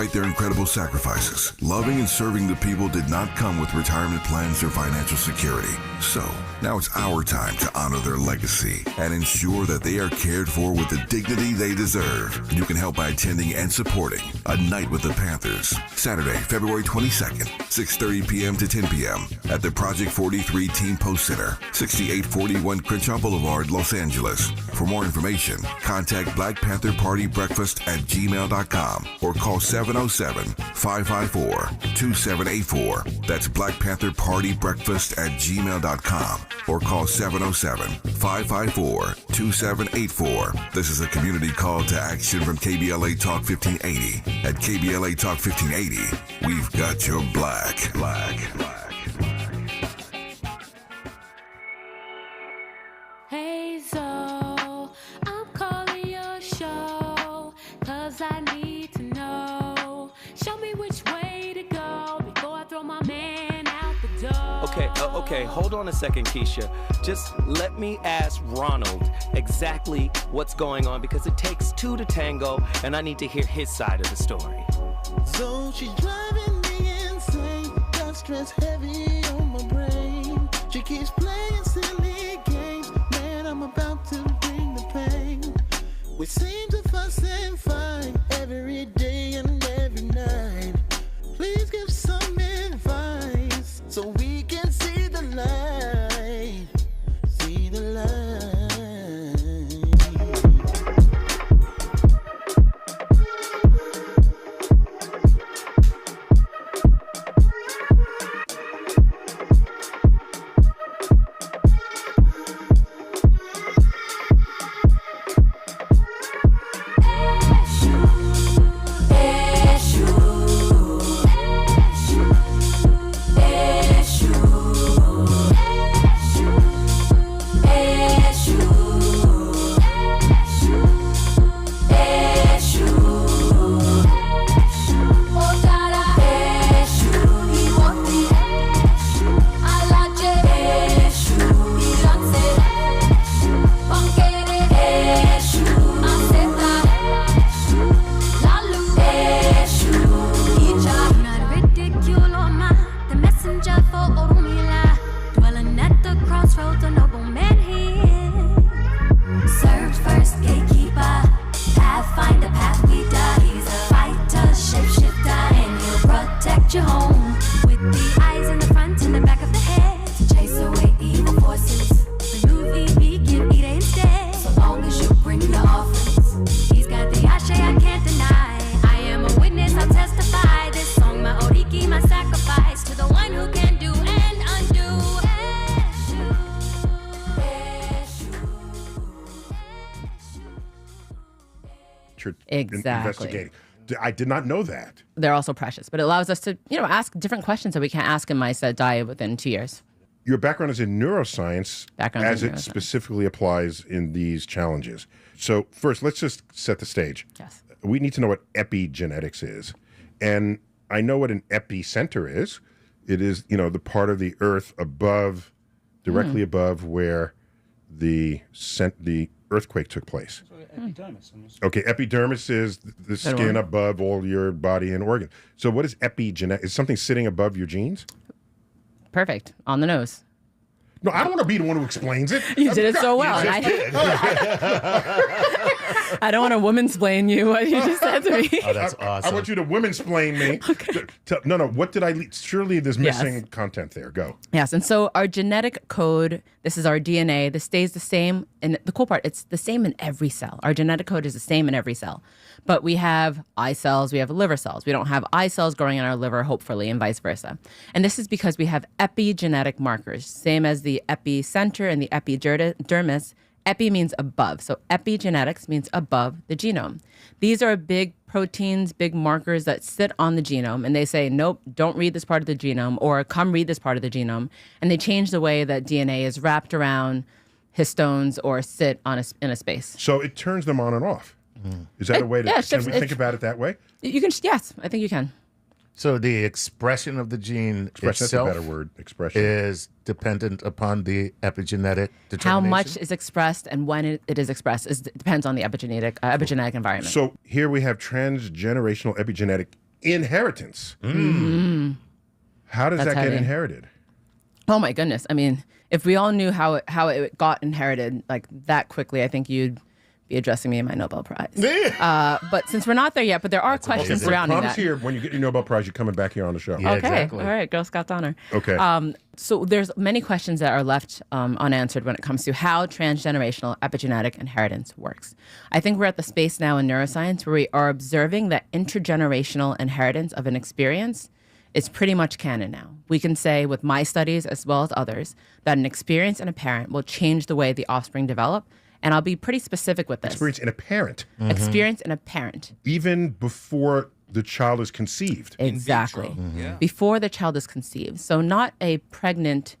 Despite their incredible sacrifices, loving and serving the people did not come with retirement plans or financial security. So, now it's our time to honor their legacy and ensure that they are cared for with the dignity they deserve. You can help by attending and supporting A Night with the Panthers, Saturday, February 22nd, 6:30 p.m. to 10 p.m. at the Project 43 Team Post Center, 6841 Crenshaw Boulevard, Los Angeles. For more information, contact Black Panther Party Breakfast at gmail.com or call 707-554-2784. That's Black Panther Party Breakfast at gmail.com or call 707-554-2784. This is a community call to action from KBLA Talk 1580. At KBLA Talk 1580, we've got your black. Hey, Zo, I'm calling your show, 'cause I need to know. Show me which way to go before I throw my man out the door. Okay, hold on a second, Keisha. Just let me ask Ronald exactly what's going on, because it takes two to tango, and I need to hear his side of the story. So she's driving me insane, got stress heavy on my brain. She keeps playing silly games, man, I'm about to bring the pain. We seem to fuss and fight every day and every night. Please give some advice so we can see the light, see the light. Investigating. I did not know that. They're also precious, but it allows us to, ask different questions that we can't ask in mice that die within 2 years. Your background is in neuroscience, as it specifically applies in these challenges. So first, let's just set the stage. Yes. We need to know what epigenetics is. And I know what an epicenter is. It is, the part of the Earth above, directly above where the earthquake took place. Epidermis. Okay, epidermis is the skin above all your body and organ. So what is epigenetic? Is something sitting above your genes? Perfect. On the nose. No, I don't want to be the one who explains it. You did it so well. I don't want to woman-splain you what you just said to me. Oh, that's awesome. I want you to women-splain me. Okay. No, what did I leave? Surely there's missing content there. Go. Yes, and so our genetic code, this is our DNA, this stays the same. And the cool part, it's the same in every cell. Our genetic code is the same in every cell. But we have eye cells, we have liver cells. We don't have eye cells growing in our liver, hopefully, and vice versa. And this is because we have epigenetic markers, same as the epicenter and the epidermis. Epi means above. So epigenetics means above the genome. These are big proteins, big markers that sit on the genome, and they say, nope, don't read this part of the genome, or come read this part of the genome. And they change the way that DNA is wrapped around histones or sit in a space. So it turns them on and off. Is that a way to, can we think about it that way? You can, yes, I think you can. So the expression of the gene itself, that's a better word, expression, is dependent upon the epigenetic determination? How much is expressed and when it is expressed depends on the epigenetic environment. So here we have transgenerational epigenetic inheritance. How does That's that get heavy. inherited? Oh my goodness. I mean, if we all knew how it got inherited like that quickly, I think you'd be addressing me in my Nobel Prize. But since we're not there yet, but there are questions surrounding Promise that. here, when you get your Nobel Prize, you're coming back here on the show. Yeah, Okay. exactly. All right. Girl Scouts honor. Okay. So there's many questions that are left unanswered when it comes to how transgenerational epigenetic inheritance works. I think we're at the space now in neuroscience where we are observing that intergenerational inheritance of an experience is pretty much canon now. We can say with my studies as well as others that an experience in a parent will change the way the offspring develop. And I'll be pretty specific with this. Experience in a parent, Experience in a parent. even before the child is conceived. Exactly. Yeah. Before the child is conceived. So not a pregnant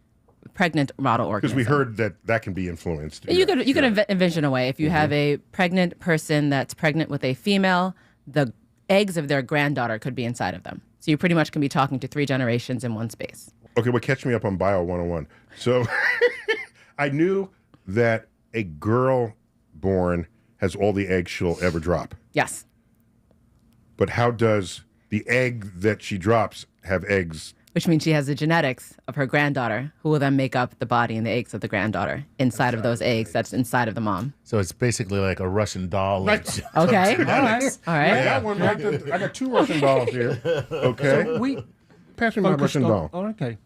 model Because organism. we heard that can be influenced. You could envision a way if you have a pregnant person that's pregnant with a female, the eggs of their granddaughter could be inside of them. So you pretty much can be talking to 3 generations in one space. Okay, well, catch me up on Bio 101. So I knew that a girl born has all the eggs she'll ever drop. Yes. But how does the egg that she drops have eggs? Which means she has the genetics of her granddaughter, who will then make up the body and the eggs of the granddaughter inside of those eggs that's inside of the mom. So it's basically like a Russian doll. Okay. All right. I got one right there. I got 2 Russian dolls here. Okay. So we Pass me my Russian doll. Oh, okay.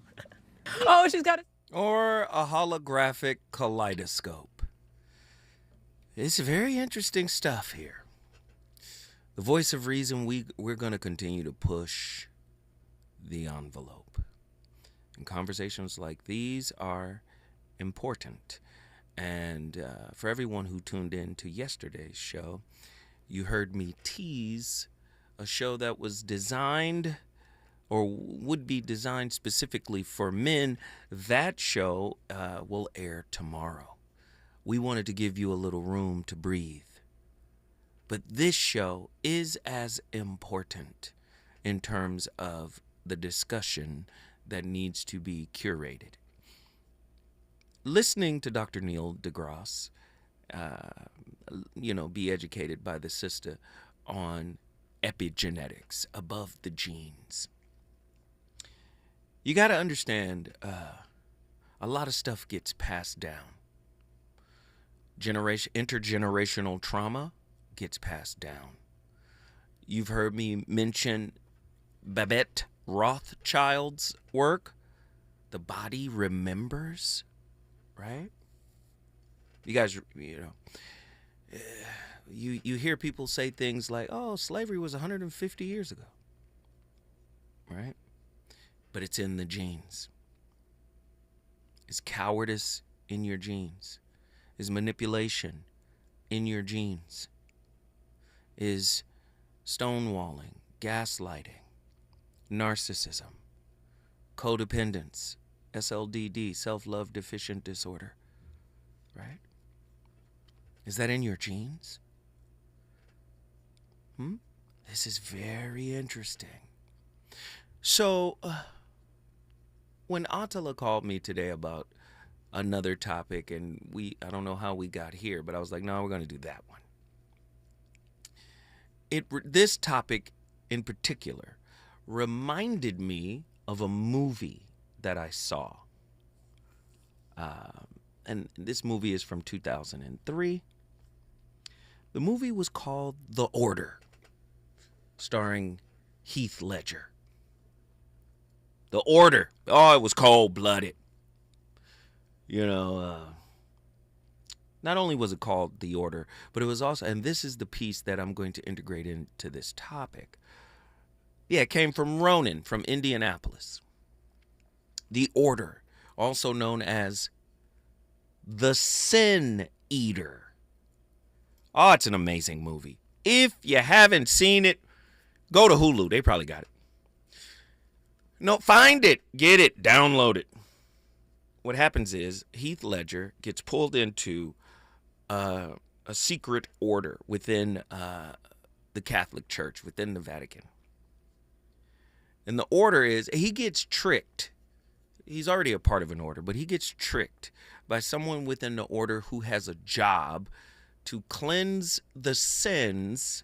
Oh, she's got it. Or a holographic kaleidoscope. It's very interesting stuff here. The voice of reason, we're going to continue to push the envelope. And conversations like these are important. And for everyone who tuned in to yesterday's show, you heard me tease a show that was designed or would be designed specifically for men. That show will air tomorrow. We wanted to give you a little room to breathe. But this show is as important in terms of the discussion that needs to be curated. Listening to Dr. Neil deGrasse, be educated by the sister on epigenetics, above the genes. You got to understand, a lot of stuff gets passed down. Intergenerational trauma gets passed down. You've heard me mention Babette Rothschild's work, The Body Remembers, right? You guys, you hear people say things like, oh, slavery was 150 years ago, right? But it's in the genes. Is cowardice in your genes? Is manipulation in your genes? Is stonewalling, gaslighting, narcissism, codependence, SLDD, self-love deficient disorder, right? Is that in your genes? This is very interesting. So, when Attila called me today about another topic, and I don't know how we got here, but I was like, no, we're going to do that one. This topic in particular reminded me of a movie that I saw. And this movie is from 2003. The movie was called The Order, starring Heath Ledger. The Order. Oh, it was cold-blooded. Not only was it called The Order, but it was also, and this is the piece that I'm going to integrate into this topic. Yeah, it came from Ronan, from Indianapolis. The Order, also known as The Sin Eater. Oh, it's an amazing movie. If you haven't seen it, go to Hulu. They probably got it. No, find it, get it, download it. What happens is Heath Ledger gets pulled into a secret order within the Catholic Church, within the Vatican. And the order is, he gets tricked. He's already a part of an order, but he gets tricked by someone within the order who has a job to cleanse the sins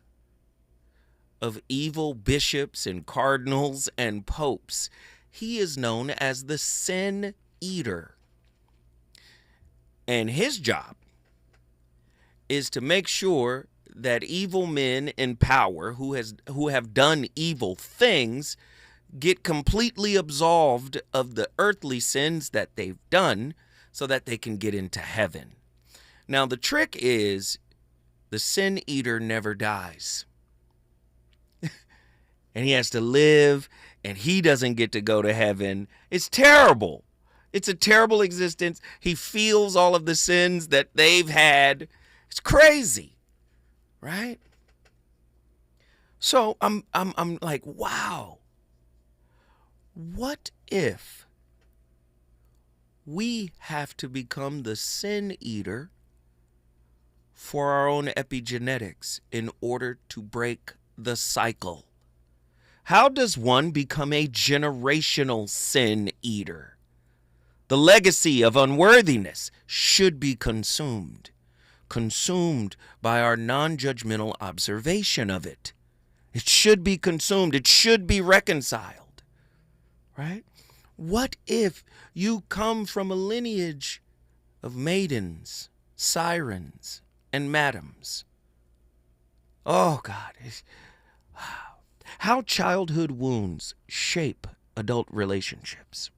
of evil bishops and cardinals and popes. He is known as the sin eater. And his job is to make sure that evil men in power who have done evil things get completely absolved of the earthly sins that they've done so that they can get into heaven. Now, the trick is the sin eater never dies. And he has to live, and he doesn't get to go to heaven. It's terrible. It's a terrible existence. He feels all of the sins that they've had. It's crazy, right? So I'm like, wow. What if we have to become the sin eater for our own epigenetics in order to break the cycle? How does one become a generational sin eater? The legacy of unworthiness should be consumed by our non-judgmental observation of it. It should be consumed. It should be reconciled, right? What if you come from a lineage of maidens, sirens, and madams? Oh, God. How childhood wounds shape adult relationships.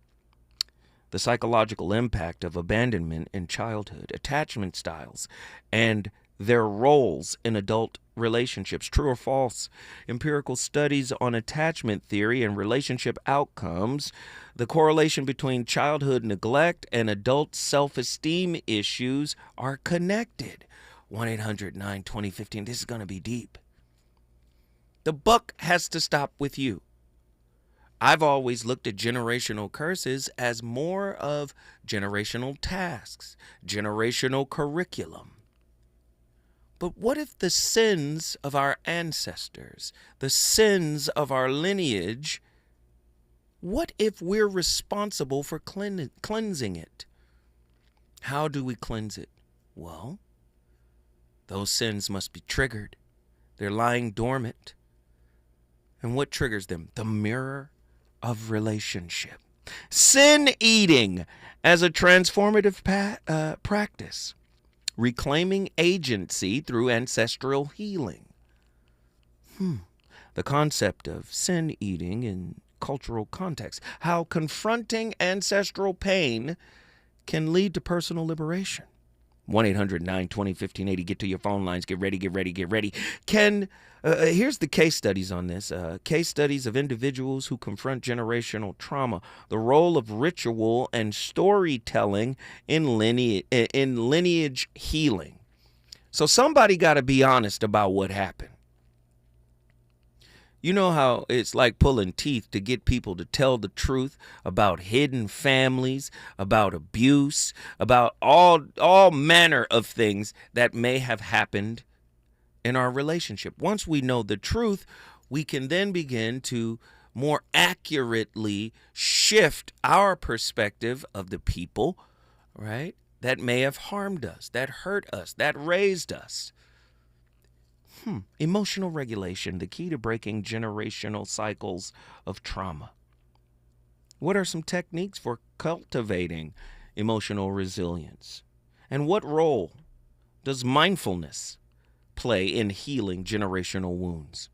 The psychological impact of abandonment in childhood, attachment styles, and their roles in adult relationships. True or false? Empirical studies on attachment theory and relationship outcomes. The correlation between childhood neglect and adult self-esteem issues are connected. 1-800-920-15. This is going to be deep. The buck has to stop with you. I've always looked at generational curses as more of generational tasks, generational curriculum. But what if the sins of our ancestors, the sins of our lineage, what if we're responsible for cleansing it? How do we cleanse it? Well, those sins must be triggered. They're lying dormant. And what triggers them? The mirror of relationship. Sin eating as a transformative practice. Reclaiming agency through ancestral healing. The concept of sin eating in cultural context. How confronting ancestral pain can lead to personal liberation. 1-800-920-1580. Get to your phone lines. Get ready, get ready, get ready. Here's the case studies on this. Case studies of individuals who confront generational trauma. The role of ritual and storytelling in lineage healing. So somebody got to be honest about what happened. You know how it's like pulling teeth to get people to tell the truth about hidden families, about abuse, about all manner of things that may have happened in our relationship. Once we know the truth, we can then begin to more accurately shift our perspective of the people, right, that may have harmed us, that hurt us, that raised us. Emotional regulation, the key to breaking generational cycles of trauma. What are some techniques for cultivating emotional resilience? And what role does mindfulness play in healing generational wounds?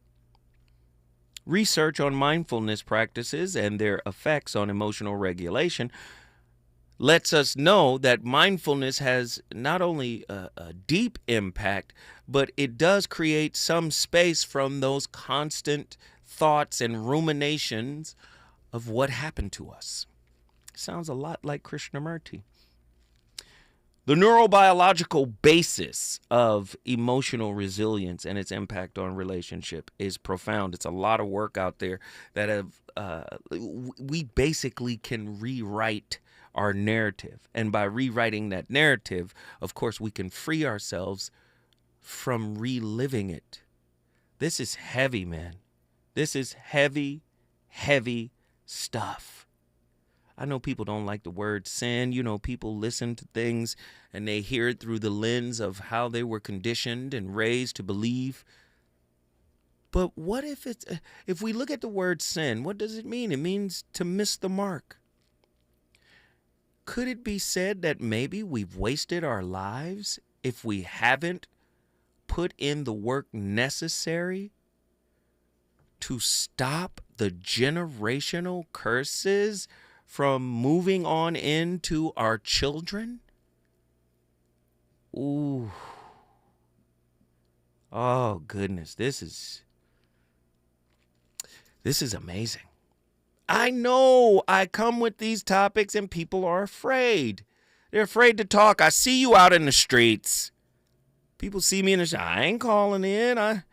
Research on mindfulness practices and their effects on emotional regulation lets us know that mindfulness has not only a deep impact, but it does create some space from those constant thoughts and ruminations of what happened to us. Sounds a lot like Krishnamurti. The neurobiological basis of emotional resilience and its impact on relationship is profound. It's a lot of work out there that we basically can rewrite our narrative. And by rewriting that narrative, of course, we can free ourselves from reliving it. This is heavy, man. This is heavy, heavy stuff. I know people don't like the word sin. You know, people listen to things and they hear it through the lens of how they were conditioned and raised to believe. But what if we look at the word sin, what does it mean? It means to miss the mark. Could it be said that maybe we've wasted our lives if we haven't put in the work necessary to stop the generational curses from moving on into our children? Ooh. Oh, goodness. This is amazing. I know I come with these topics and people are afraid. They're afraid to talk. I see you out in the streets. People see me in the street. I ain't calling in.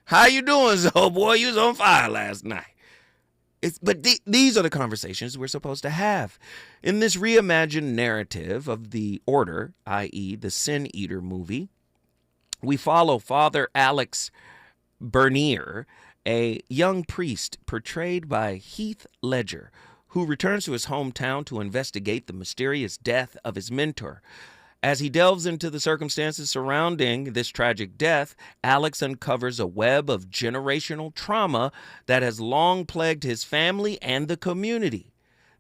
How you doing, Zoe boy? You was on fire last night. But these are the conversations we're supposed to have. In this reimagined narrative of the Order, i.e. the Sin Eater movie, we follow Father Alex Bernier, a young priest portrayed by Heath Ledger, who returns to his hometown to investigate the mysterious death of his mentor. As he delves into the circumstances surrounding this tragic death, Alex uncovers a web of generational trauma that has long plagued his family and the community.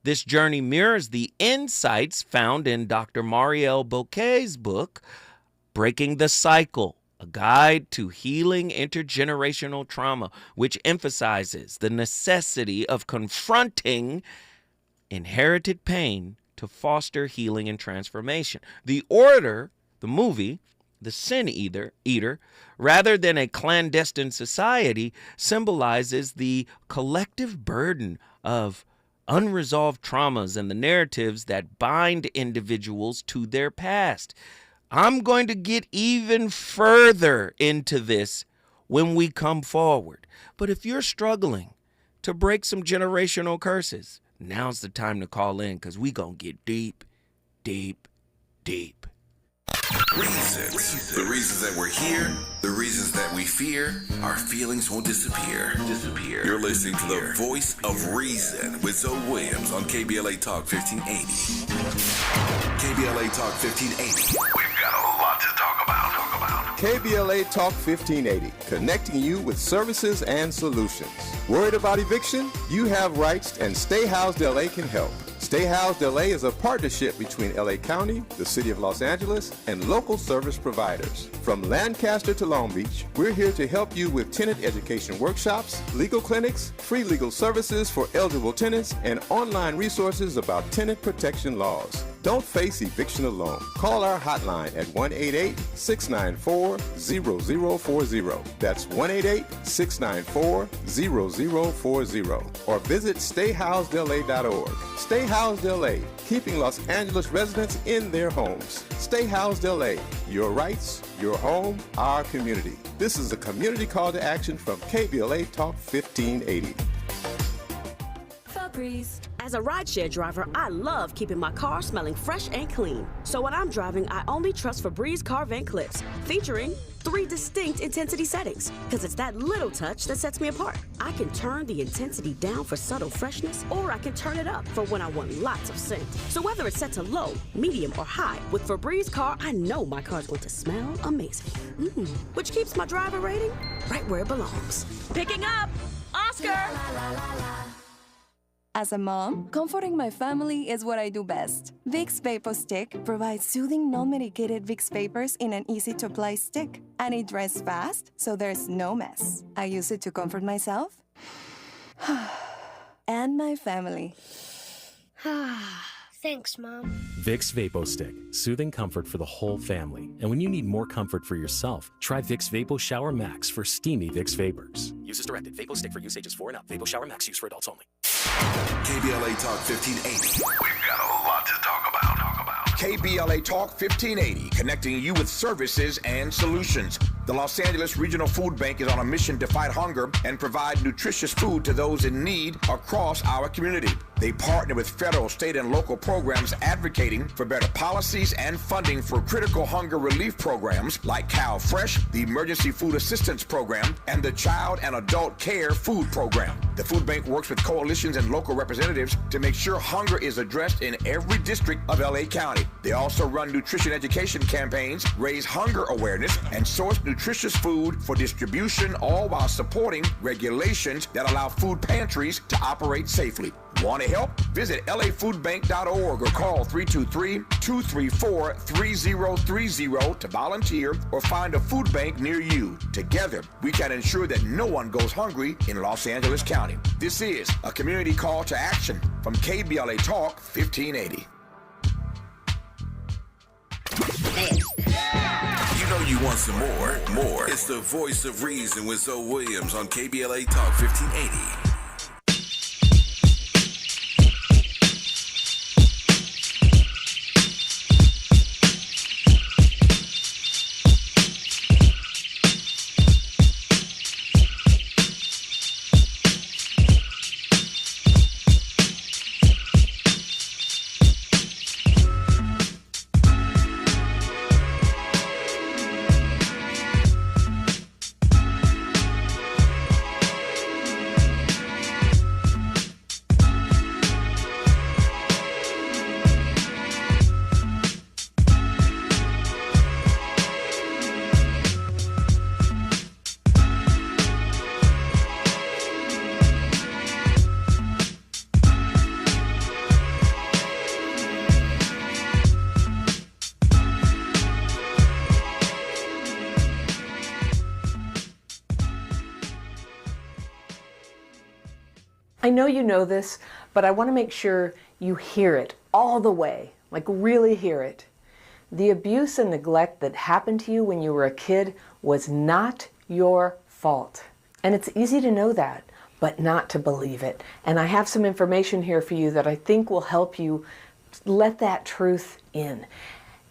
This journey mirrors the insights found in Dr. Marielle Bouquet's book, Breaking the Cycle, a guide to healing intergenerational trauma, which emphasizes the necessity of confronting inherited pain to foster healing and transformation. The Order, the movie, the Sin Eater, rather than a clandestine society, symbolizes the collective burden of unresolved traumas and the narratives that bind individuals to their past. I'm going to get even further into this when we come forward. But if you're struggling to break some generational curses, now's the time to call in, because we going to get deep, deep, deep. Reasons. The reasons that we're here, the reasons that we fear, our feelings won't disappear. You're listening to the voice of reason with Zoe Williams on KBLA Talk 1580. KBLA Talk 1580. We've got a lot to talk about. KBLA Talk 1580, connecting you with services and solutions. Worried about eviction? You have rights, and Stay Housed LA can help. Stay Housed LA is a partnership between LA County, the City of Los Angeles, and local service providers. From Lancaster to Long Beach, we're here to help you with tenant education workshops, legal clinics, free legal services for eligible tenants, and online resources about tenant protection laws. Don't face eviction alone. Call our hotline at 1-888-694-0040. That's 1-888-694-0040. Or visit stayhousedla.org. Stay Housed LA, keeping Los Angeles residents in their homes. Stay Housed LA, your rights, your home, our community. This is a community call to action from KBLA Talk 1580. Febreze. As a rideshare driver, I love keeping my car smelling fresh and clean. So when I'm driving, I only trust Febreze car vent clips, featuring 3 distinct intensity settings, because it's that little touch that sets me apart. I can turn the intensity down for subtle freshness, or I can turn it up for when I want lots of scent. So whether it's set to low, medium, or high, with Febreze car, I know my car's going to smell amazing. Which keeps my driver rating right where it belongs. Picking up, Oscar! As a mom, comforting my family is what I do best. Vicks Vapor Stick provides soothing, non-medicated Vicks vapors in an easy-to-apply stick. And it dries fast, so there's no mess. I use it to comfort myself and my family. Thanks, Mom. Vicks Vapo Stick, soothing comfort for the whole family. And when you need more comfort for yourself, try Vicks Vapo Shower Max for steamy Vicks vapors. Use as directed. Vapo Stick for use ages 4 and up. Vapo Shower Max use for adults only. KBLA Talk 1580. We've got a lot to talk about. KBLA Talk 1580, connecting you with services and solutions. The Los Angeles Regional Food Bank is on a mission to fight hunger and provide nutritious food to those in need across our community. They partner with federal, state, and local programs advocating for better policies and funding for critical hunger relief programs like Cal Fresh, the Emergency Food Assistance Program, and the Child and Adult Care Food Program. The food bank works with coalitions and local representatives to make sure hunger is addressed in every district of LA County. They also run nutrition education campaigns, raise hunger awareness, and source nutritious food for distribution, all while supporting regulations that allow food pantries to operate safely. Want to help? Visit lafoodbank.org or call 323-234-3030 to volunteer or find a food bank near you. Together, we can ensure that no one goes hungry in Los Angeles County. This is a community call to action from KBLA Talk 1580. You know you want some more. It's the voice of reason with Zoe Williams on KBLA Talk 1580. I know you know this, but I want to make sure you hear it all the way, like really hear it. The abuse and neglect that happened to you when you were a kid was not your fault. And it's easy to know that, but not to believe it. And I have some information here for you that I think will help you let that truth in.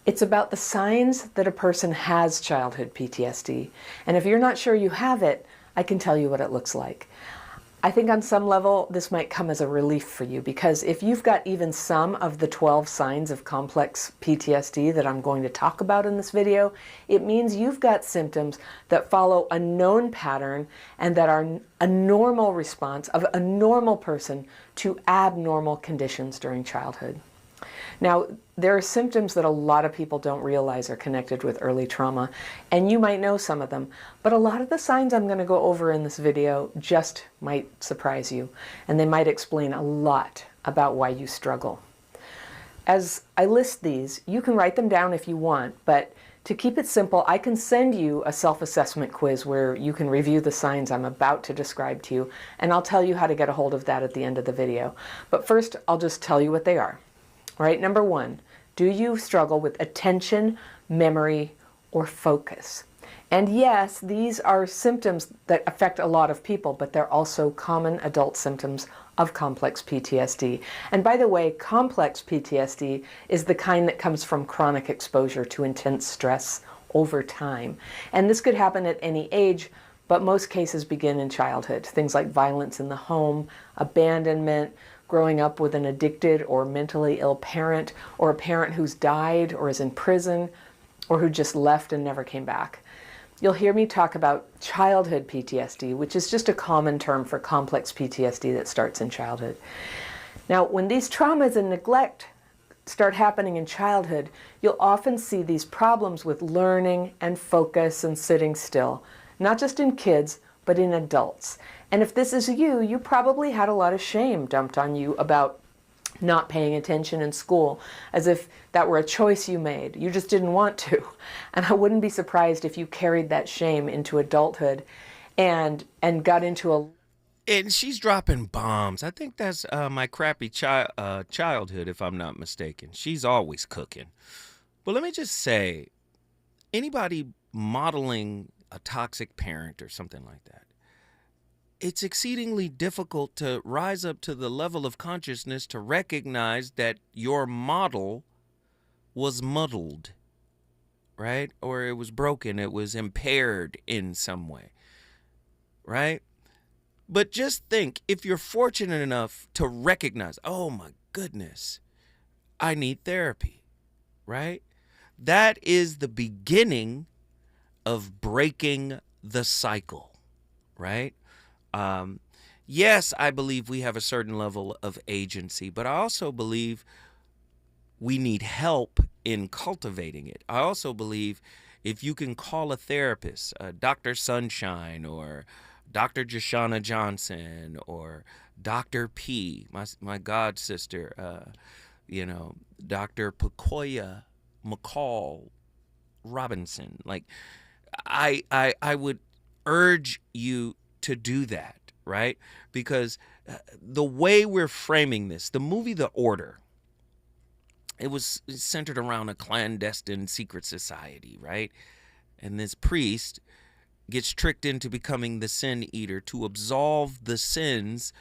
It's about the signs that a person has childhood PTSD. And if you're not sure you have it, I can tell you what it looks like. I think on some level, this might come as a relief for you, because if you've got even some of the 12 signs of complex PTSD that I'm going to talk about in this video, it means you've got symptoms that follow a known pattern and that are a normal response of a normal person to abnormal conditions during childhood. Now, there are symptoms that a lot of people don't realize are connected with early trauma, and you might know some of them, but a lot of the signs I'm going to go over in this video just might surprise you, and they might explain a lot about why you struggle. As I list these, you can write them down if you want, but to keep it simple, I can send you a self-assessment quiz where you can review the signs I'm about to describe to you, and I'll tell you how to get a hold of that at the end of the video. But first, I'll just tell you what they are. All right, number one, do you struggle with attention, memory, or focus? And yes, these are symptoms that affect a lot of people, but they're also common adult symptoms of complex PTSD. And by the way, complex PTSD is the kind that comes from chronic exposure to intense stress over time. And this could happen at any age, but most cases begin in childhood. Things like violence in the home, abandonment, growing up with an addicted or mentally ill parent, or a parent who's died or is in prison, or who just left and never came back. You'll hear me talk about childhood PTSD, which is just a common term for complex PTSD that starts in childhood. Now, when these traumas and neglect start happening in childhood, you'll often see these problems with learning and focus and sitting still, not just in kids, but in adults. And if this is you, you probably had a lot of shame dumped on you about not paying attention in school, as if that were a choice you made. You just didn't want to. And I wouldn't be surprised if you carried that shame into adulthood and got into a... And she's dropping bombs. I think that's my crappy childhood, if I'm not mistaken. She's always cooking. But let me just say, anybody modeling a toxic parent or something like that, it's exceedingly difficult to rise up to the level of consciousness to recognize that your model was muddled, right? Or it was broken, it was impaired in some way, right? But just think, if you're fortunate enough to recognize, oh my goodness, I need therapy, right? That is the beginning of breaking the cycle, right? Yes, I believe we have a certain level of agency, but I also believe we need help in cultivating it. I also believe if you can call a therapist, Dr. Sunshine or Dr. Jashana Johnson or Dr. P, my god sister, Dr. Pakoya McCall Robinson. Like, I would urge you to do that, right? Because the way we're framing this, the movie The Order, it was centered around a clandestine secret society, right? And this priest gets tricked into becoming the sin eater to absolve the sins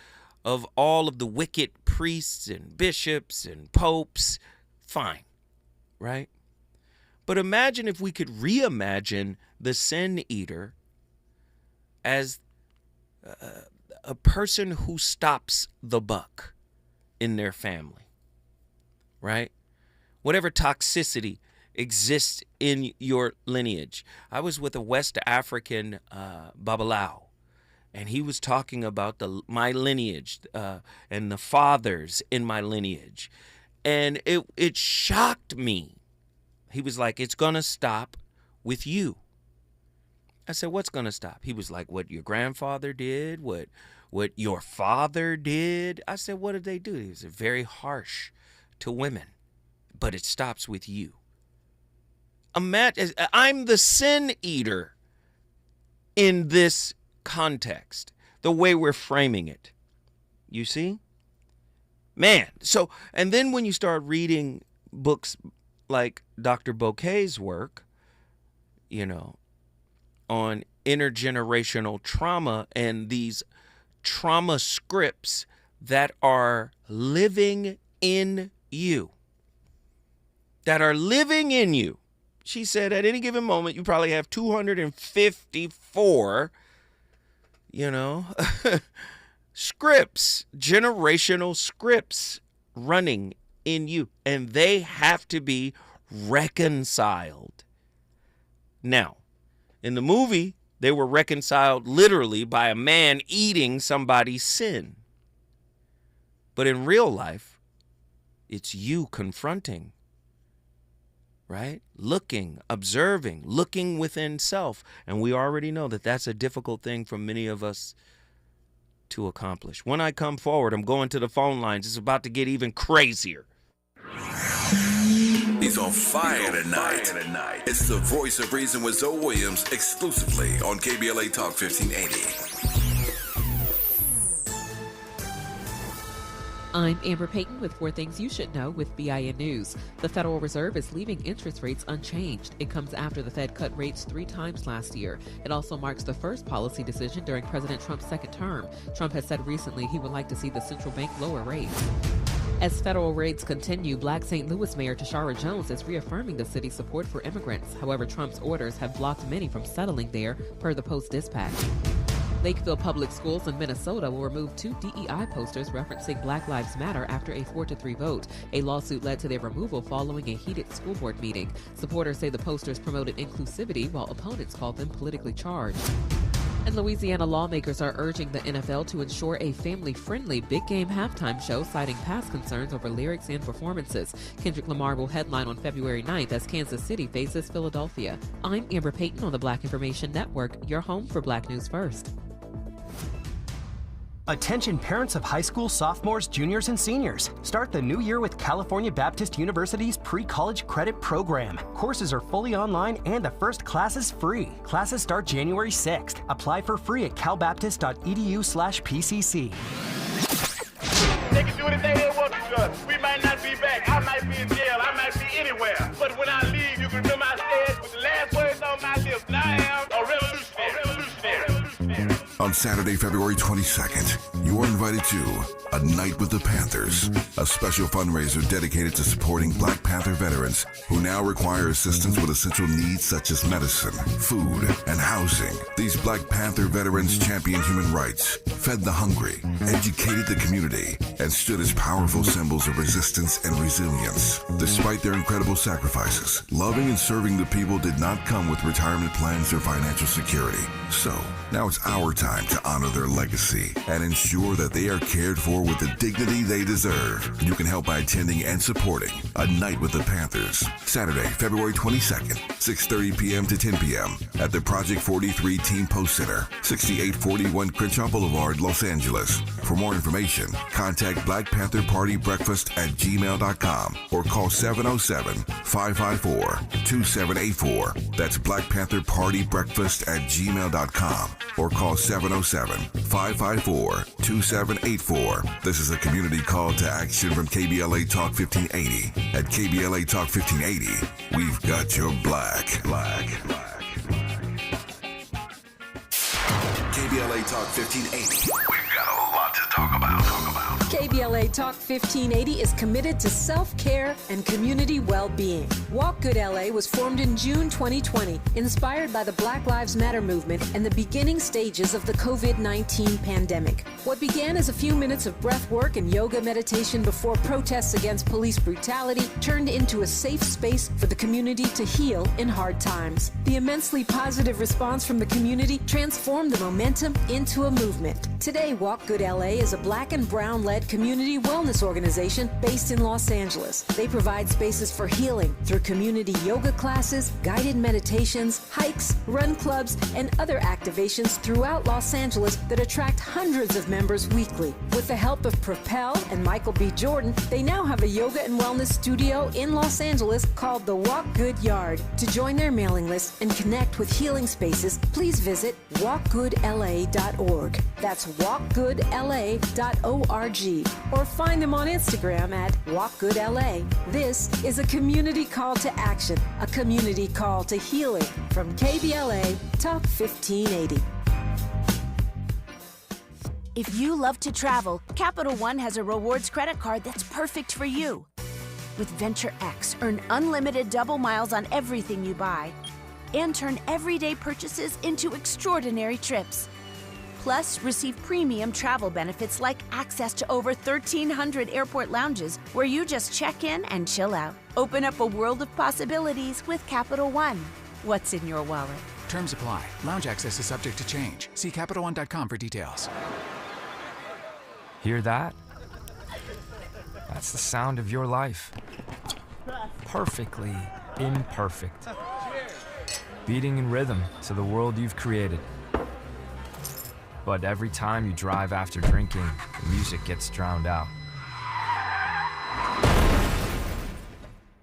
of all of the wicked priests and bishops and popes. Fine, right? But imagine if we could reimagine the sin eater as a person who stops the buck in their family, right? Whatever toxicity exists in your lineage. I was with a West African Babalawo, and he was talking about my lineage and the fathers in my lineage. And it shocked me. He was like, it's going to stop with you. I said, what's going to stop? He was like, what your grandfather did, what your father did. I said, what did they do? He was very harsh to women, but it stops with you. I'm the sin eater in this context, the way we're framing it. You see? Man, so, and then when you start reading books like Dr. Bouquet's work, on intergenerational trauma and these trauma scripts that are living in you, She said at any given moment, you probably have 254, scripts, generational scripts running in you, and they have to be reconciled. Now, in the movie, they were reconciled literally by a man eating somebody's sin. But in real life, it's you confronting, right? Looking, observing, looking within self. And we already know that that's a difficult thing for many of us to accomplish. When I come forward, I'm going to the phone lines. It's about to get even crazier. He's on fire tonight. It's the voice of reason with Zoe Williams exclusively on KBLA Talk 1580. I'm Amber Payton with 4 Things You Should Know with BIN News. The Federal Reserve is leaving interest rates unchanged. It comes after the Fed cut rates 3 times last year. It also marks the first policy decision during President Trump's second term. Trump has said recently he would like to see the central bank lower rates. As federal raids continue, Black St. Louis Mayor Tashara Jones is reaffirming the city's support for immigrants. However, Trump's orders have blocked many from settling there, per the Post-Dispatch. Lakeville Public Schools in Minnesota will remove 2 DEI posters referencing Black Lives Matter after a 4-3 vote. A lawsuit led to their removal following a heated school board meeting. Supporters say the posters promoted inclusivity, while opponents called them politically charged. And Louisiana lawmakers are urging the NFL to ensure a family-friendly big game halftime show, citing past concerns over lyrics and performances. Kendrick Lamar will headline on February 9th as Kansas City faces Philadelphia. I'm Amber Payton on the Black Information Network, your home for Black News First. Attention parents of high school sophomores, juniors, and seniors. Start the new year with California Baptist University's pre-college credit program. Courses are fully online and the first class is free. Classes start January 6th. Apply for free at calbaptist.edu/PCC. They can do anything they want to us. We might not be back. I might be in jail. I might be anywhere. But when I leave, you can remember I said with the last words on my lips, I am a revolutionary. On Saturday, February 22nd, you are invited to A Night with the Panthers, a special fundraiser dedicated to supporting Black Panther veterans who now require assistance with essential needs such as medicine, food, and housing. These Black Panther veterans championed human rights, fed the hungry, educated the community, and stood as powerful symbols of resistance and resilience. Despite their incredible sacrifices, loving and serving the people did not come with retirement plans or financial security. So, now it's our time to honor their legacy and ensure that they are cared for with the dignity they deserve. You can help by attending and supporting A Night with the Panthers, Saturday, February 22nd, 6:30 p.m. to 10 p.m. at the Project 43 Team Post Center, 6841 Crenshaw Boulevard, Los Angeles. For more information, contact Black Panther Party Breakfast at gmail.com or call 707-554-2784. That's Black Panther Party Breakfast at gmail.com or call 707-554-2784. This is a community call to action from KBLA Talk 1580. At KBLA Talk 1580, we've got your black. KBLA Talk 1580. We've got a lot to talk about. KBLA Talk 1580 is committed to self-care and community well-being. Walk Good LA was formed in June 2020, inspired by the Black Lives Matter movement and the beginning stages of the COVID-19 pandemic. What began as a few minutes of breath work and yoga meditation before protests against police brutality turned into a safe space for the community to heal in hard times. The immensely positive response from the community transformed the momentum into a movement. Today, Walk Good LA is a Black and Brown-led community wellness organization based in Los Angeles. They provide spaces for healing through community yoga classes, guided meditations, hikes, run clubs, and other activations throughout Los Angeles that attract hundreds of members weekly. With the help of Propel and Michael B. Jordan, they now have a yoga and wellness studio in Los Angeles called the Walk Good Yard. To join their mailing list and connect with healing spaces, please visit walkgoodla.org. That's walkgoodla.org. Or find them on Instagram at walkgoodla. This is a community call to action, a community call to healing from KBLA Talk 1580. If you love to travel, Capital One has a rewards credit card that's perfect for you. With Venture X, earn unlimited double miles on everything you buy and turn everyday purchases into extraordinary trips. Plus, receive premium travel benefits like access to over 1,300 airport lounges where you just check in and chill out. Open up a world of possibilities with Capital One. What's in your wallet? Terms apply. Lounge access is subject to change. See CapitalOne.com for details. Hear that? That's the sound of your life. Perfectly imperfect. Beating in rhythm to the world you've created. But every time you drive after drinking, the music gets drowned out.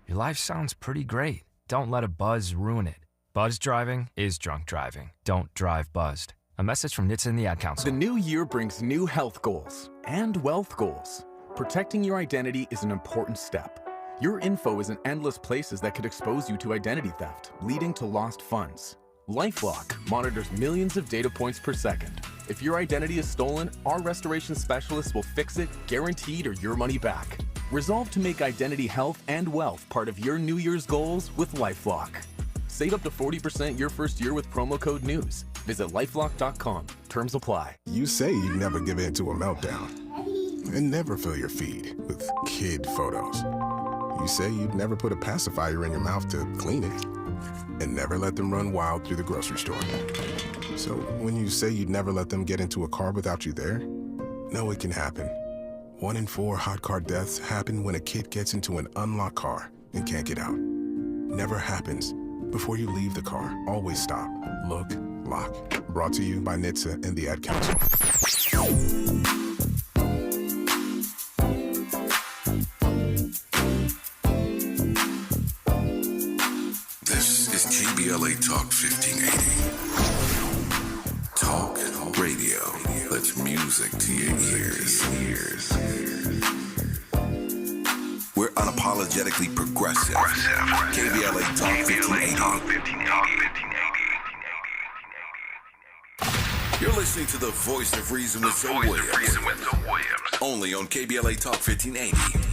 Your life sounds pretty great. Don't let a buzz ruin it. Buzz driving is drunk driving. Don't drive buzzed. A message from NHTSA and the Ad Council. The new year brings new health goals and wealth goals. Protecting your identity is an important step. Your info is in endless places that could expose you to identity theft, leading to lost funds. LifeLock monitors millions of data points per second. If your identity is stolen, our restoration specialists will fix it, guaranteed, or your money back. Resolve to make identity health and wealth part of your New Year's goals with LifeLock. Save up to 40% your first year with promo code NEWS. Visit lifelock.com. Terms apply. You say you'd never give in to a meltdown and never fill your feed with kid photos. You say you'd never put a pacifier in your mouth to clean it and never let them run wild through the grocery store. So when you say you'd never let them get into a car without you there, know it can happen. 1 in 4 hot car deaths happen when a kid gets into an unlocked car and can't get out. Never happens. Before you leave the car, always stop, look, lock. Brought to you by NHTSA and the Ad Council. This is KBLA Talk 1580. Talk radio. That's music to your ears. We're unapologetically progressive. KBLA Talk 1580. You're listening to the Voice of Reason with Zoe Williams. Only on KBLA Talk 1580.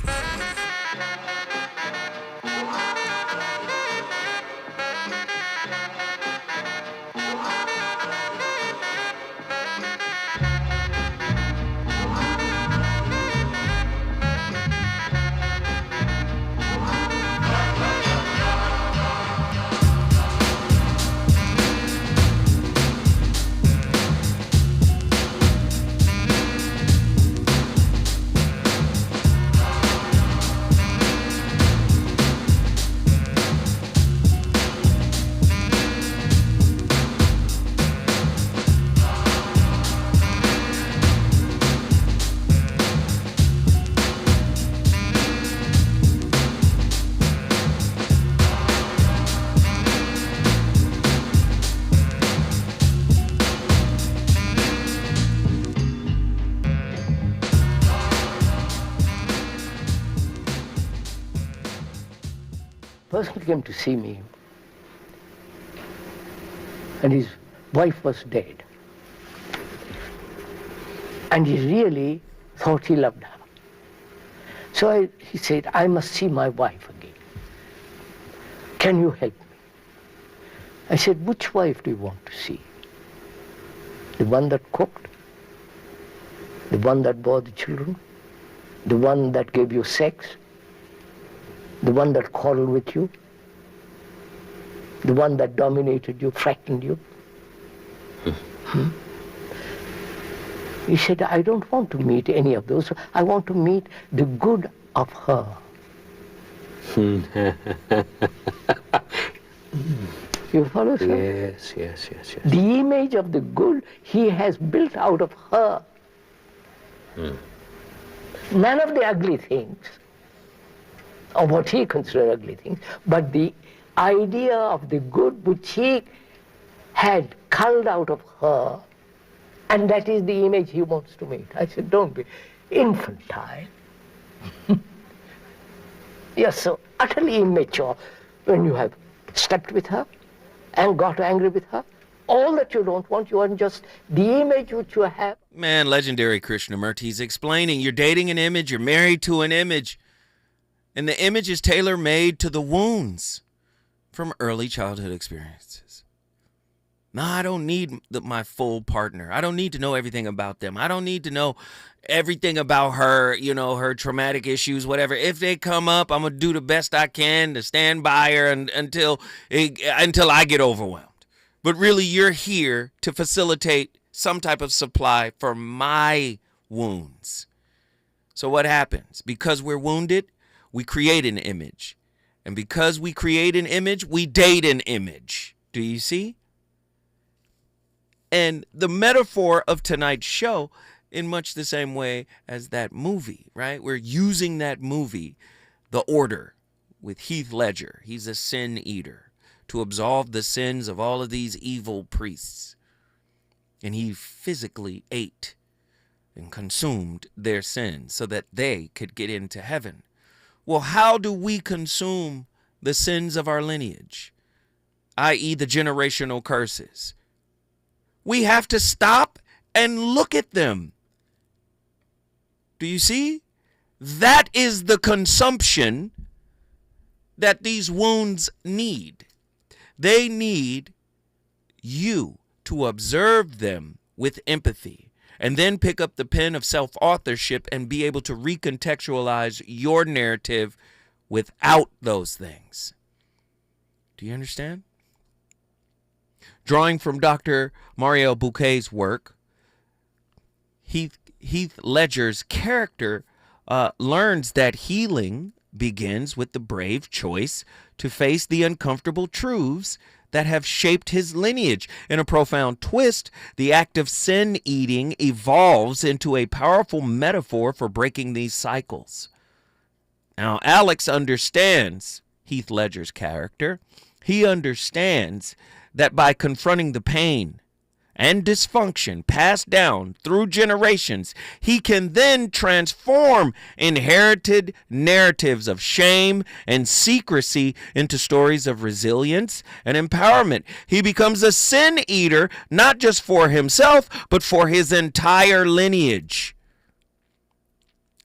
Person came to see me, and his wife was dead. And he really thought he loved her. So he said, I must see my wife again. Can you help me? I said, which wife do you want to see? The one that cooked? The one that bore the children? The one that gave you sex? The one that quarreled with you? The one that dominated you, frightened you? He said, I don't want to meet any of those. I want to meet the good of her. You follow, sir? Yes. The image of the good he has built out of her. None of the ugly things, or what he considered ugly things, but the idea of the good which he had culled out of her, and that is the image he wants to meet. I said, don't be infantile. You're so utterly immature when you have slept with her and got angry with her. All that you don't want, you want just the image which you have. Man, legendary Krishnamurti, he's explaining you're dating an image, you're married to an image, and the image is tailor-made to the wounds from early childhood experiences. No, I don't need my full partner. I don't need to know everything about them. I don't need to know everything about her, her traumatic issues, whatever. If they come up, I'm going to do the best I can to stand by her until I get overwhelmed. But really, you're here to facilitate some type of supply for my wounds. So what happens? Because we're wounded, we create an image. And because we create an image, we date an image. Do you see? And the metaphor of tonight's show, in much the same way as that movie, right? We're using that movie, The Order, with Heath Ledger. He's a sin eater, to absolve the sins of all of these evil priests. And he physically ate and consumed their sins so that they could get into heaven. Well, how do we consume the sins of our lineage, i.e. the generational curses? We have to stop and look at them. Do you see? That is the consumption that these wounds need. They need you to observe them with empathy and then pick up the pen of self-authorship and be able to recontextualize your narrative without those things. Do you understand? Drawing from Dr. Mariel Bouquet's work, Heath Ledger's character learns that healing begins with the brave choice to face the uncomfortable truths that have shaped his lineage. In a profound twist, the act of sin eating evolves into a powerful metaphor for breaking these cycles. Now, Alex understands Heath Ledger's character. He understands that by confronting the pain and dysfunction passed down through generations, he can then transform inherited narratives of shame and secrecy into stories of resilience and empowerment. He becomes a sin eater, not just for himself, but for his entire lineage,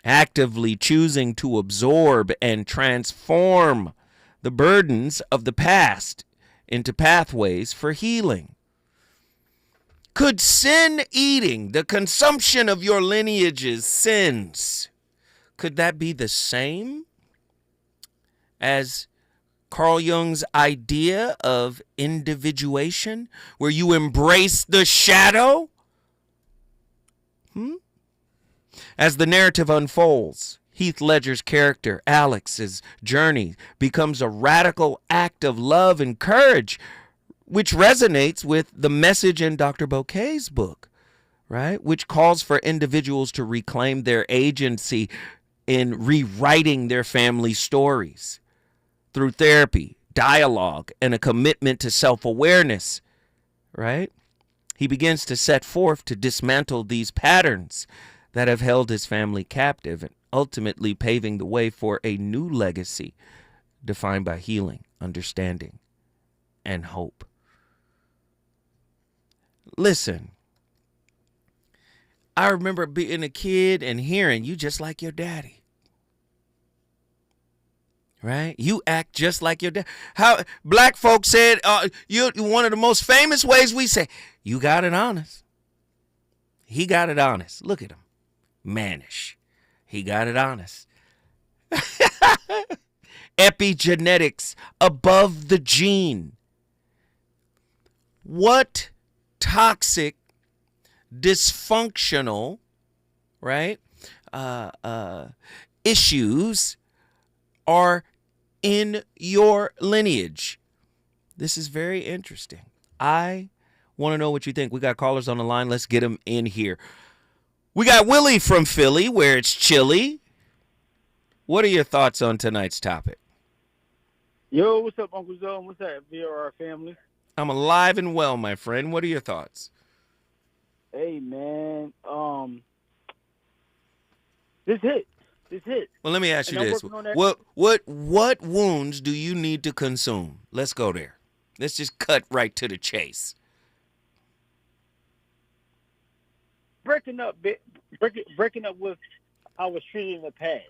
actively choosing to absorb and transform the burdens of the past into pathways for healing. Could sin eating, the consumption of your lineage's sins, could that be the same as Carl Jung's idea of individuation, where you embrace the shadow? As the narrative unfolds, Heath Ledger's character, Alex's journey, becomes a radical act of love and courage, which resonates with the message in Dr. Bouquet's book, right? Which calls for individuals to reclaim their agency in rewriting their family stories through therapy, dialogue, and a commitment to self-awareness, right? He begins to set forth to dismantle these patterns that have held his family captive, and ultimately paving the way for a new legacy defined by healing, understanding, and hope. Listen, I remember being a kid and hearing, you just like your daddy. Right? You act just like your dad. How black folks said, you one of the most famous ways we say, you got it honest. He got it honest. Look at him. Mannish. He got it honest. Epigenetics above the gene. What toxic, dysfunctional, right, issues are in your lineage? This is very interesting. I want to know what you think. We got callers on the line. Let's get them in here. We got Willie from Philly, where it's chilly. What are your thoughts on tonight's topic? Yo, what's up, Uncle Zone? What's up, VRR family? I'm alive and well, my friend. What are your thoughts? Hey, man. This hit. Well, let me ask you this. What wounds do you need to consume? Let's go there. Let's just cut right to the chase. Breaking up with how I was treated in the past.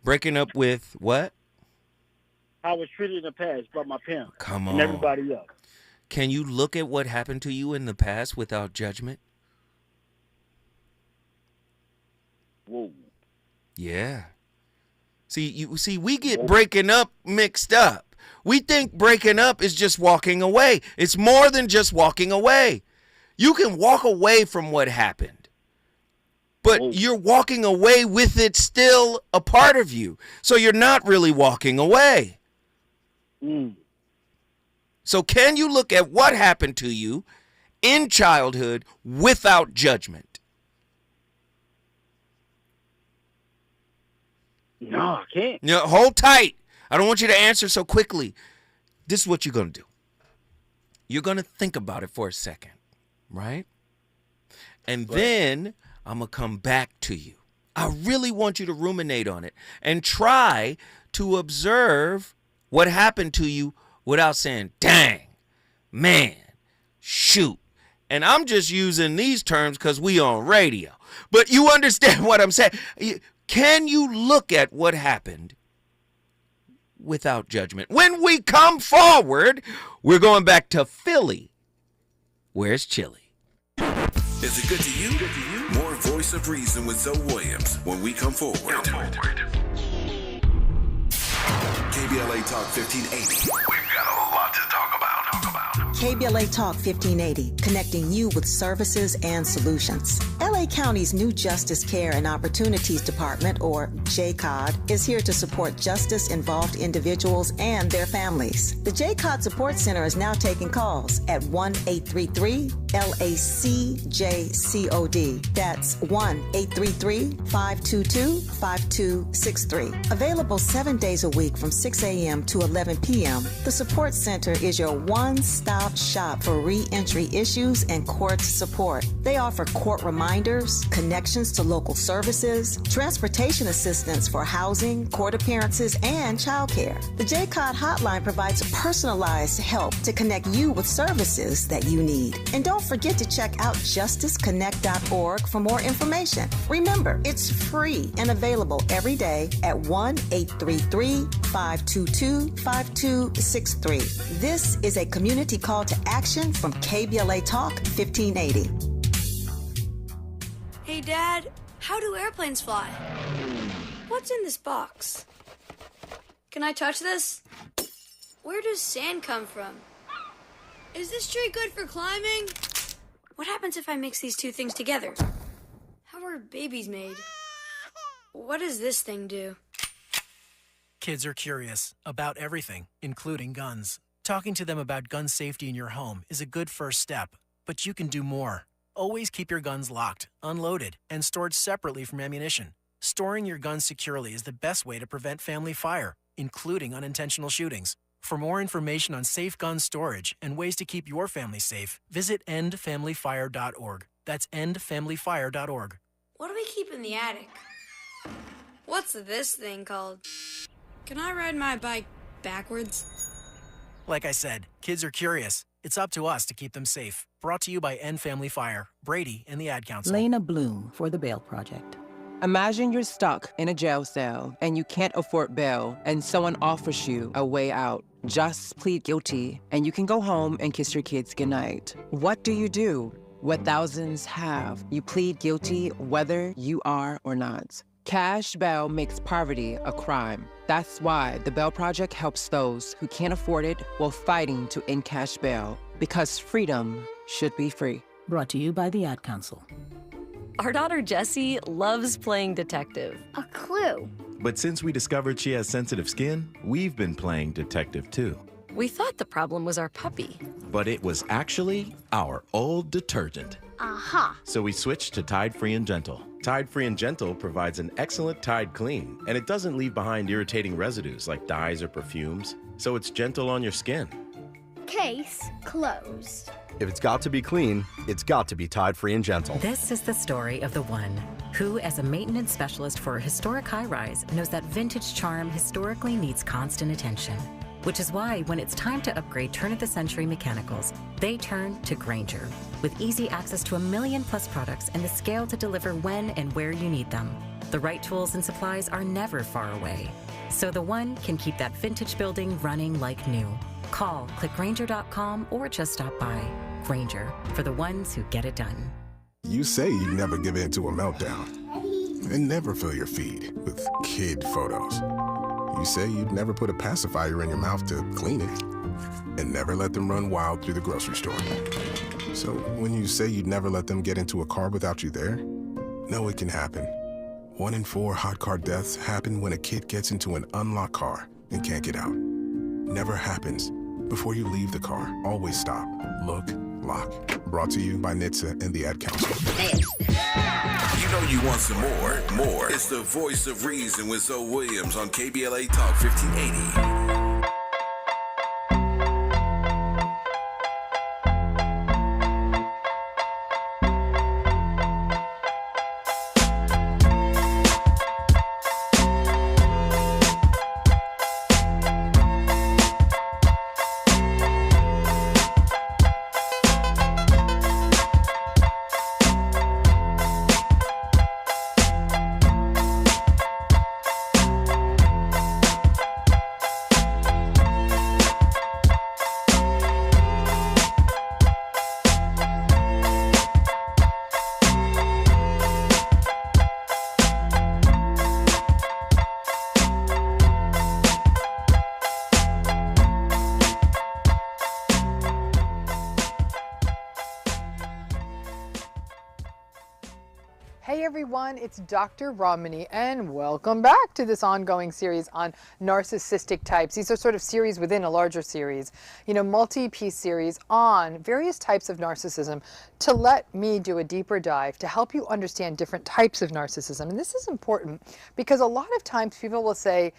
Breaking up with what? How I was treated in the past by my parents. Come on. And everybody else. Can you look at what happened to you in the past without judgment? Whoa. Yeah. See, we get breaking up mixed up. We think breaking up is just walking away. It's more than just walking away. You can walk away from what happened, but you're walking away with it still a part of you. So you're not really walking away. So can you look at what happened to you in childhood without judgment? No, I can't. No, hold tight. I don't want you to answer so quickly. This is what you're going to do. You're going to think about it for a second, right? And then I'm going to come back to you. I really want you to ruminate on it and try to observe what happened to you without saying, dang, man, shoot. And I'm just using these terms because we on radio. But you understand what I'm saying. Can you look at what happened without judgment? When we come forward, we're going back to Philly, where it's chilly. Is it good to you? More Voice of Reason with Zoe Williams when we come forward. KBLA Talk 1580. We've got a lot to talk about. KBLA Talk 1580, connecting you with services and solutions. LA County's new Justice Care and Opportunities Department, or JCOD, is here to support justice-involved individuals and their families. The JCOD Support Center is now taking calls at 1-833 LACJCOD. That's 1-833-522-5263. Available 7 days a week from 6 a.m. to 11 p.m. The Support Center is your one-stop shop for re-entry issues and court support. They offer court reminders, connections to local services, transportation assistance for housing, court appearances, and childcare. The JCOD hotline provides personalized help to connect you with services that you need. And don't forget to check out justiceconnect.org for more information. Remember, it's free and available every day at 1-833-522-5263. This is a community call to action from KBLA Talk 1580. Hey, Dad, how do airplanes fly? What's in this box? Can I touch this? Where does sand come from? Is this tree good for climbing? What happens if I mix these two things together? How are babies made? What does this thing do? Kids are curious about everything, including guns. Talking to them about gun safety in your home is a good first step, but you can do more. Always keep your guns locked, unloaded, and stored separately from ammunition. Storing your guns securely is the best way to prevent family fire, including unintentional shootings. For more information on safe gun storage and ways to keep your family safe, visit endfamilyfire.org. That's endfamilyfire.org. What do we keep in the attic? What's this thing called? Can I ride my bike backwards? Like I said, kids are curious. It's up to us to keep them safe. Brought to you by End Family Fire, Brady, and the Ad Council. Lena Bloom for the Bail Project. Imagine you're stuck in a jail cell and you can't afford bail and someone offers you a way out. Just plead guilty and you can go home and kiss your kids goodnight. What do? What thousands have. You plead guilty whether you are or not. Cash bail makes poverty a crime. That's why the Bail Project helps those who can't afford it while fighting to end cash bail. Because freedom should be free. Brought to you by the Ad Council. Our daughter Jessie loves playing detective. A clue. But since we discovered she has sensitive skin, we've been playing detective too. We thought the problem was our puppy. But it was actually our old detergent. Aha. So we switched to Tide Free and Gentle. Tide Free and Gentle provides an excellent Tide clean, and it doesn't leave behind irritating residues like dyes or perfumes, so it's gentle on your skin. Case closed. If it's got to be clean, it's got to be Tide Free and Gentle. This is the story of the one who, as a maintenance specialist for a historic high-rise, knows that vintage charm historically needs constant attention. Which is why when it's time to upgrade turn-of-the-century mechanicals, they turn to Grainger. With easy access to 1 million+ products and the scale to deliver when and where you need them. The right tools and supplies are never far away. So the one can keep that vintage building running like new. Call, click Grainger.com, or just stop by. Grainger, for the ones who get it done. You say you never give in to a meltdown and never fill your feed with kid photos. You say you'd never put a pacifier in your mouth to clean it and never let them run wild through the grocery store. So when you say you'd never let them get into a car without you there, no, it can happen. 1 in 4 hot car deaths happen when a kid gets into an unlocked car and can't get out. Never happens. Before you leave the car, always stop, look, lock. Brought to you by NHTSA and the Ad Council. You know you want some more. It's the voice of reason with Zoe Williams on KBLA Talk 1580. everyone. It's Dr. Romani, and welcome back to this ongoing series on narcissistic types. These are sort of series within a larger series, multi-piece series on various types of narcissism to let me do a deeper dive to help you understand different types of narcissism. And this is important because a lot of times people will say,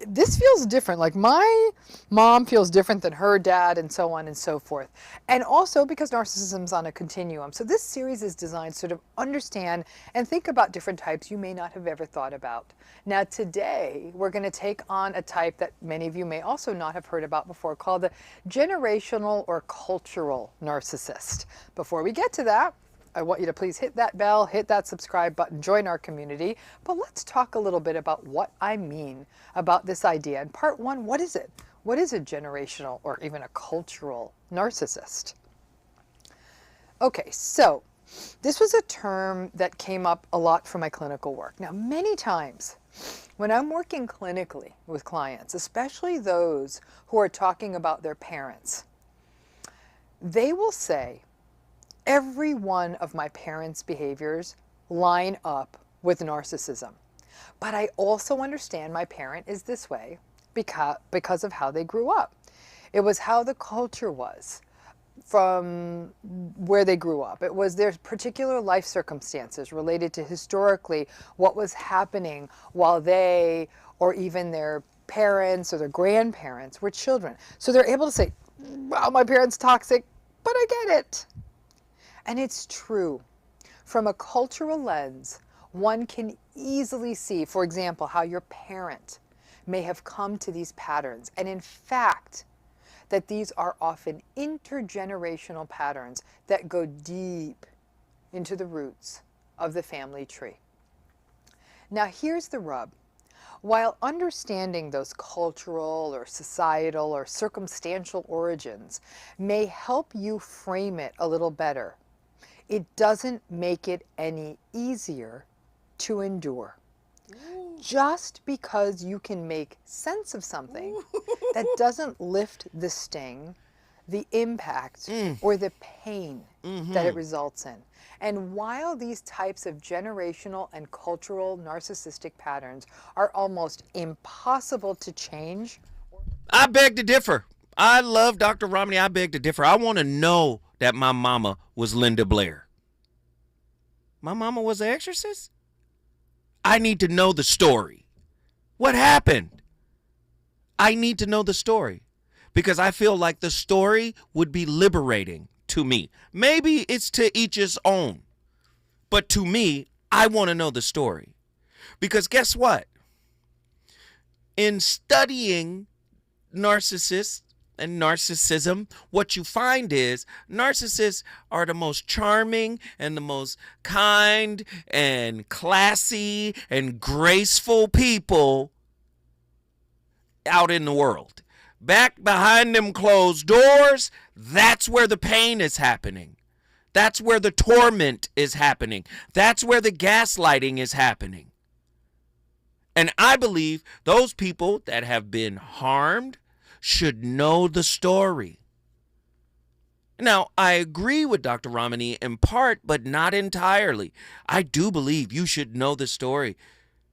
this feels different, like my mom feels different than her dad, and so on and so forth. And also because narcissism's on a continuum. So this series is designed to sort of understand and think about different types you may not have ever thought about. Now today, we're going to take on a type that many of you may also not have heard about before, called the generational or cultural narcissist. Before we get to that, I want you to please hit that bell, hit that subscribe button, join our community. But let's talk a little bit about what I mean about this idea. In part one, what is it? What is a generational or even a cultural narcissist? Okay, so this was a term that came up a lot from my clinical work. Now, many times when I'm working clinically with clients, especially those who are talking about their parents, they will say, every one of my parents' behaviors line up with narcissism. But I also understand my parent is this way because of how they grew up. It was how the culture was from where they grew up. It was their particular life circumstances related to historically what was happening while they, or even their parents or their grandparents, were children. So they're able to say, well, my parents toxic, but I get it. And it's true. From a cultural lens, one can easily see, for example, how your parent may have come to these patterns. And in fact, that these are often intergenerational patterns that go deep into the roots of the family tree. Now, here's the rub. While understanding those cultural or societal or circumstantial origins may help you frame it a little better, it doesn't make it any easier to endure. Ooh. Just because you can make sense of something, that doesn't lift the sting, the impact, or the pain that it results in. And while these types of generational and cultural narcissistic patterns are almost impossible to change, I beg to differ. I love Dr. Romani. I beg to differ. I want to know that my mama was Linda Blair. My mama was an exorcist? I need to know the story. What happened? I need to know the story because I feel like the story would be liberating to me. Maybe it's to each his own, but to me, I want to know the story because guess what? In studying narcissists and narcissism, what you find is narcissists are the most charming and the most kind and classy and graceful people out in the world. Back behind them closed doors, that's where the pain is happening. That's where the torment is happening. That's where the gaslighting is happening. And I believe those people that have been harmed should know the story. Now, I agree with Dr. Romani in part, but not entirely. I do believe you should know the story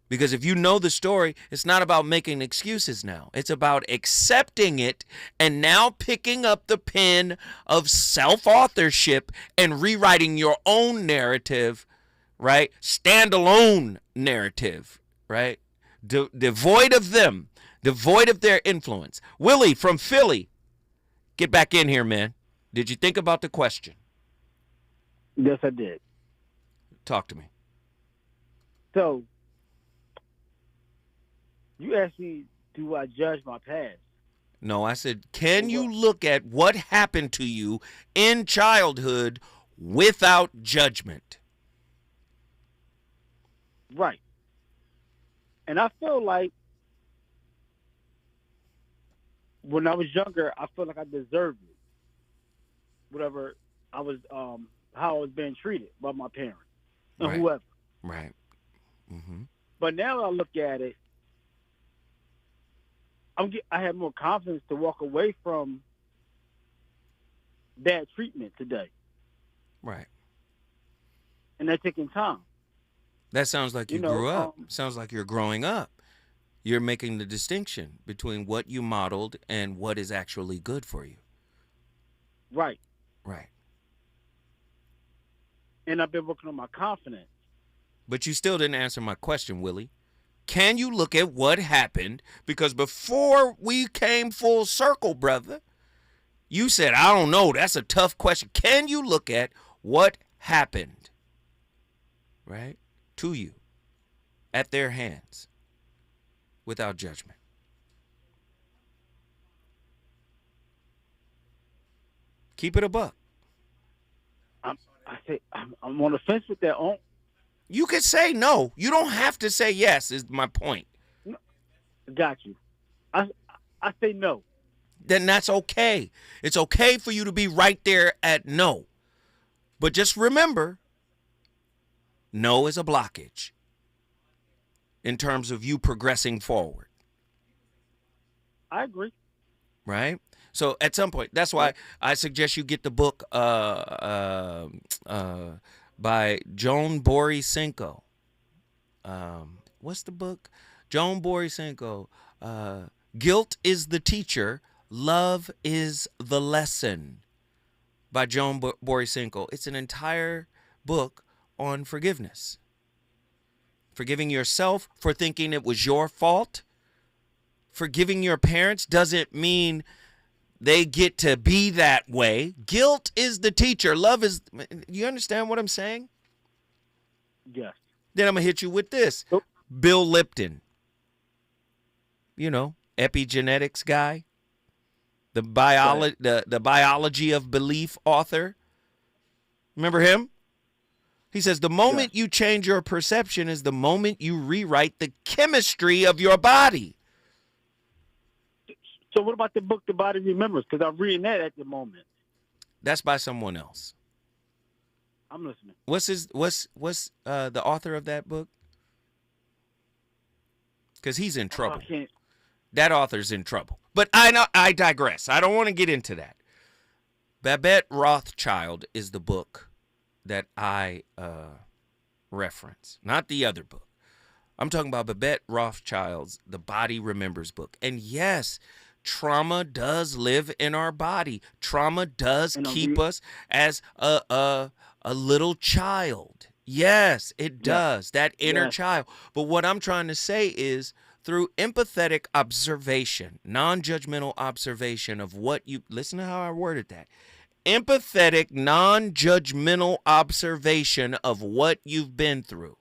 because if you know the story, it's not about making excuses now. It's about accepting it and now picking up the pen of self-authorship and rewriting your own narrative, right? Standalone narrative, right? Devoid of them. Devoid of their influence. Willie from Philly, get back in here, man. Did you think about the question? Yes, I did. Talk to me. So, you asked me, do I judge my past? No, I said, can you look at what happened to you in childhood without judgment? Right. And I feel like when I was younger, I felt like I deserved it. Whatever I was, how I was being treated by my parents and whoever. Right. Mm-hmm. But now I look at it, I have more confidence to walk away from bad treatment today. Right. And that's taking time. That sounds like you grew up. Sounds like you're growing up. You're making the distinction between what you modeled and what is actually good for you. Right. Right. And I've been working on my confidence. But you still didn't answer my question, Willie. Can you look at what happened? Because before we came full circle, brother, you said, I don't know. That's a tough question. Can you look at what happened, right, to you at their hands without judgment? Keep it a buck. I'm on the fence with that. You could say no. You don't have to say yes, is my point. No, got you. I say no. Then that's okay. It's okay for you to be right there at no. But just remember, no is a blockage in terms of you progressing forward. I agree. Right? So at some point, that's why I suggest you get the book by Joan Borysenko. What's the book? Joan Borysenko. Guilt is the Teacher, Love is the Lesson, by Joan Borysenko. It's an entire book on forgiveness. Forgiving yourself for thinking it was your fault. Forgiving your parents doesn't mean they get to be that way. Guilt is the teacher. Love is... You understand what I'm saying? Yes. Then I'm going to hit you with this. Oh. Bill Lipton. You know, epigenetics guy. The biology of belief author. Remember him? He says, the moment you change your perception is the moment you rewrite the chemistry of your body. So what about the book The Body Remembers? Because I'm reading that at the moment. That's by someone else. I'm listening. What's the author of that book? Because he's in trouble. That author's in trouble. But I digress. I don't want to get into that. Babette Rothschild is the book that I reference, not the other book. I'm talking about Babette Rothschild's The Body Remembers book. And yes, trauma does live in our body. Trauma does keep us as a little child. Yes, it does. That inner child. But what I'm trying to say is, through empathetic observation, non-judgmental observation of what you... Listen to how I worded that. Empathetic, non-judgmental observation of what you've been through.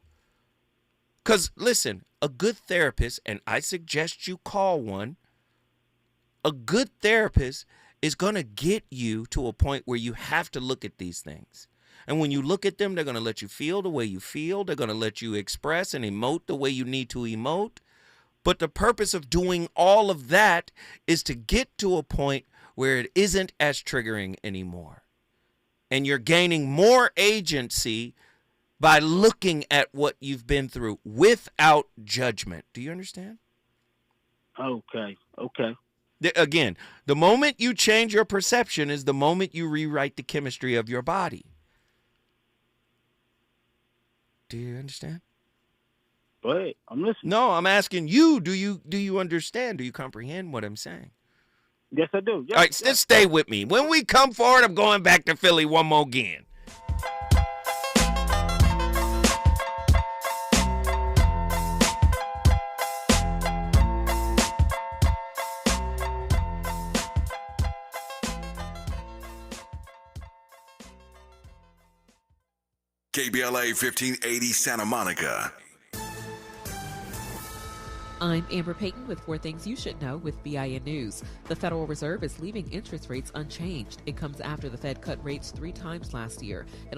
Because, listen, a good therapist, and I suggest you call one, a good therapist is going to get you to a point where you have to look at these things. And when you look at them, they're going to let you feel the way you feel. They're going to let you express and emote the way you need to emote. But the purpose of doing all of that is to get to a point where it isn't as triggering anymore. And you're gaining more agency by looking at what you've been through without judgment. Do you understand? Okay. Again, the moment you change your perception is the moment you rewrite the chemistry of your body. Do you understand? Go ahead. I'm listening. No, I'm asking you, do you understand? Do you comprehend what I'm saying? Yes, I do. Yes, all right, just stay with me. When we come forward, I'm going back to Philly one more again. KBLA 1580 Santa Monica. I'm Amber Payton with 4 Things You Should Know with BIN News. The Federal Reserve is leaving interest rates unchanged. It comes after the Fed cut rates 3 times last year. It also